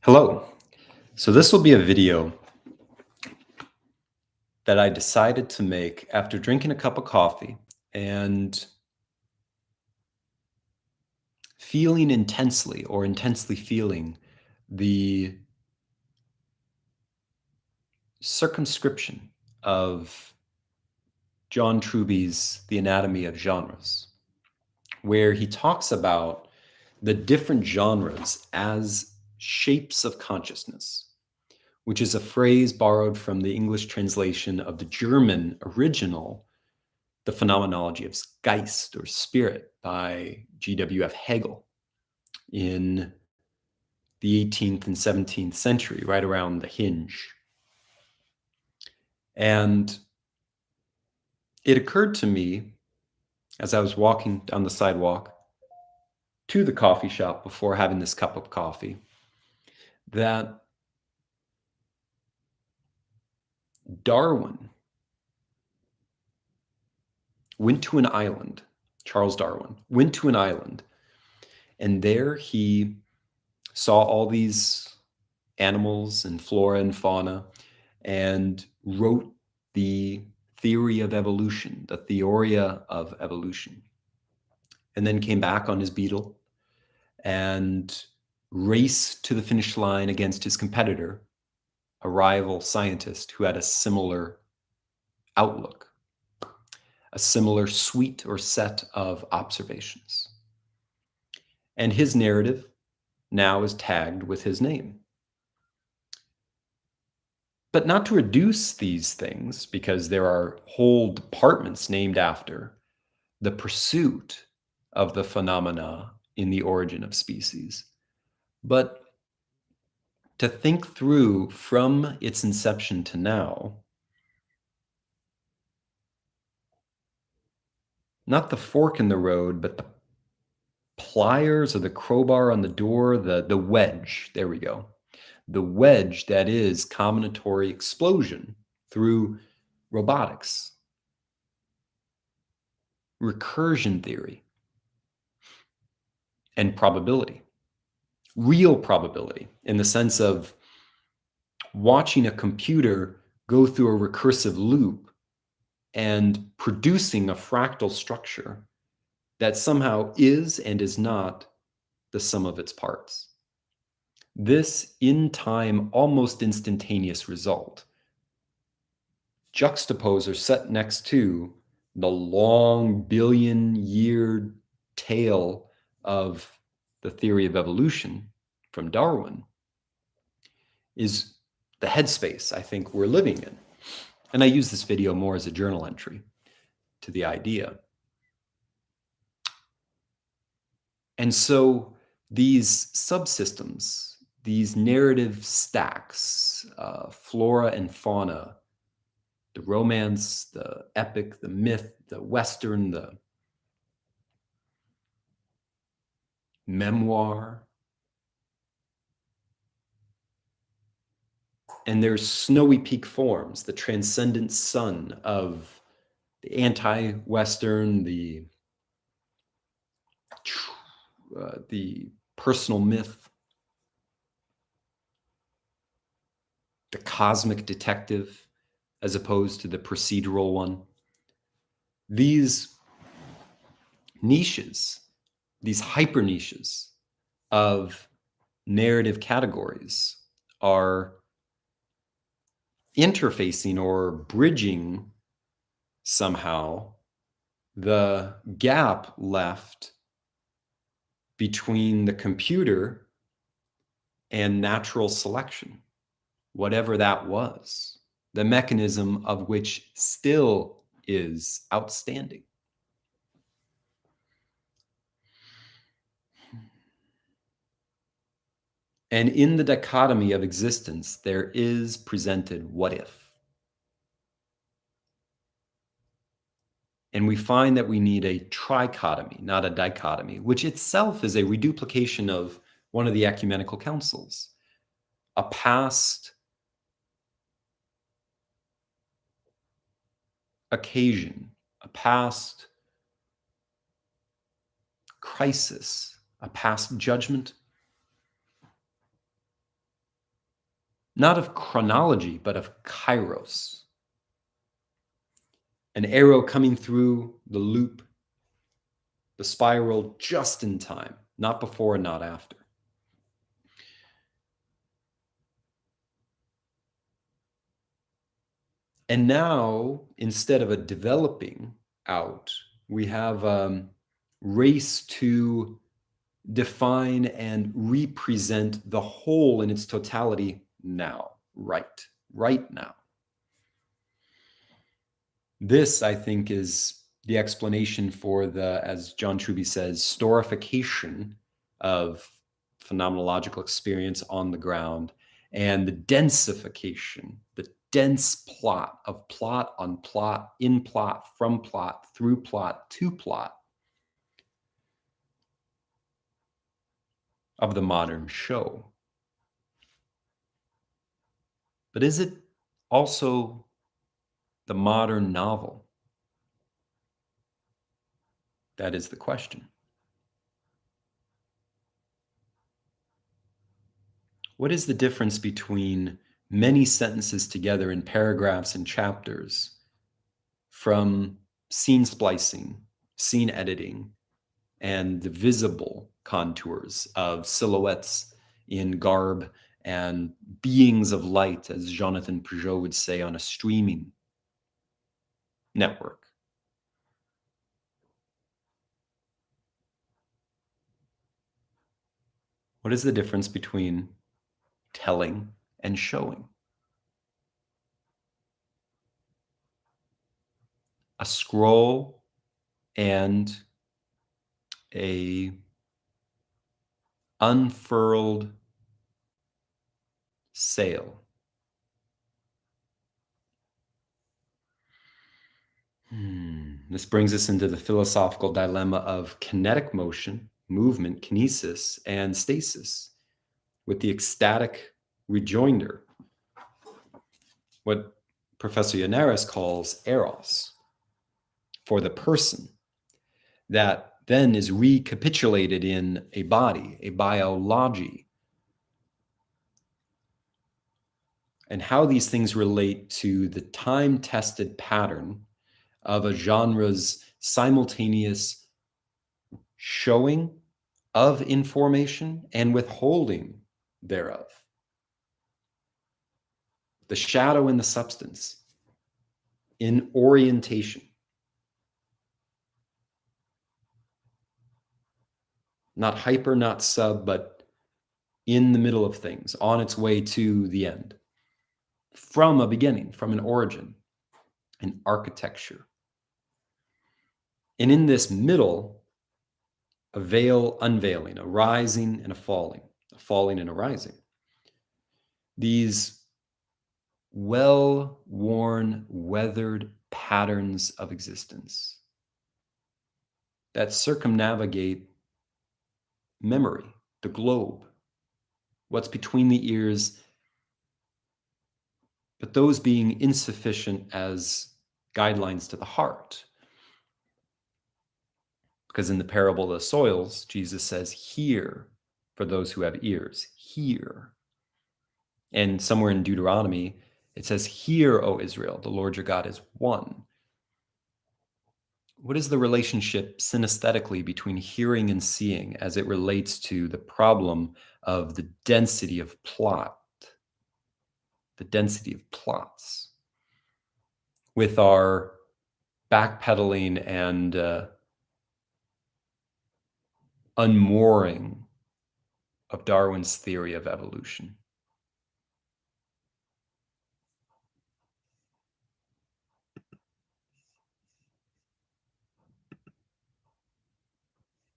Hello. So this will be a video that I decided to make after drinking a cup of coffee and feeling intensely or intensely feeling the circumscription of John Truby's The Anatomy of Genres, where he talks about the different genres as shapes of consciousness, which is a phrase borrowed from the English translation of the German original, The Phenomenology of Geist or Spirit by G.W.F. Hegel in the 18th and 17th century, right around the hinge. And it occurred to me as I was walking down the sidewalk to the coffee shop before having this cup of coffee that Darwin went to an island. Charles Darwin went to an island, and there he saw all these animals and flora and fauna and wrote the theory of evolution, the theoria of evolution, and then came back on his beetle and raced to the finish line against his competitor, a rival scientist who had a similar outlook, a similar suite or set of observations. And his narrative now is tagged with his name. But not to reduce these things, because there are whole departments named after the pursuit of the phenomena in the origin of species, but to think through from its inception to now, not the fork in the road, but the pliers or the crowbar on the door, the wedge, there we go. The wedge that is combinatory explosion through robotics, recursion theory, and probability. Real probability in the sense of watching a computer go through a recursive loop and producing a fractal structure that somehow is and is not the sum of its parts. This in time, almost instantaneous result juxtapose or set next to the long billion-year tale of the theory of evolution from Darwin is the headspace I think we're living in. And I use this video more as a journal entry to the idea. And so these subsystems, these narrative stacks, flora and fauna, the romance, the epic, the myth, the Western, the memoir, and there's snowy peak forms, the transcendent sun of the anti-Western, the personal myth, the cosmic detective, as opposed to the procedural one. These niches, these hyper niches of narrative categories are interfacing or bridging somehow the gap left between the computer and natural selection, whatever that was, the mechanism of which still is outstanding. And in the dichotomy of existence, there is presented what if. And we find that we need a trichotomy, not a dichotomy, which itself is a reduplication of one of the ecumenical councils, a past occasion, a past crisis, a past judgment, not of chronology, but of kairos. An arrow coming through the loop, the spiral, just in time, not before and not after. And now, instead of a developing out, we have a race to define and represent the whole in its totality now, right now. This, I think, is the explanation for the, as John Truby says, storification of phenomenological experience on the ground and the densification, the dense plot of plot on plot, in plot, from plot, through plot, to plot of the modern show. But is it also the modern novel? That is the question. What is the difference between many sentences together in paragraphs and chapters from scene splicing, scene editing, and the visible contours of silhouettes in garb and beings of light, as Jonathan Peugeot would say, on a streaming network? What is the difference between telling and showing? A scroll and a unfurled sail. This brings us into the philosophical dilemma of kinetic motion, movement, kinesis, and stasis, with the ecstatic rejoinder, what Professor Yanaris calls eros, for the person, that then is recapitulated in a body, a biology. And how these things relate to the time-tested pattern of a genre's simultaneous showing of information and withholding thereof. The shadow and the substance in orientation. Not hyper, not sub, but in the middle of things, on its way to the end. From a beginning, from an origin, an architecture. And in this middle, a veil unveiling, a rising and a falling and a rising. These well-worn, weathered patterns of existence that circumnavigate memory, the globe, what's between the ears, but those being insufficient as guidelines to the heart. Because in the parable of the soils, Jesus says, hear, for those who have ears, hear. And somewhere in Deuteronomy, it says, hear, O Israel, the Lord your God is one. What is the relationship synesthetically between hearing and seeing as it relates to the problem of the density of plot, the density of plots, with our backpedaling and unmooring of Darwin's theory of evolution?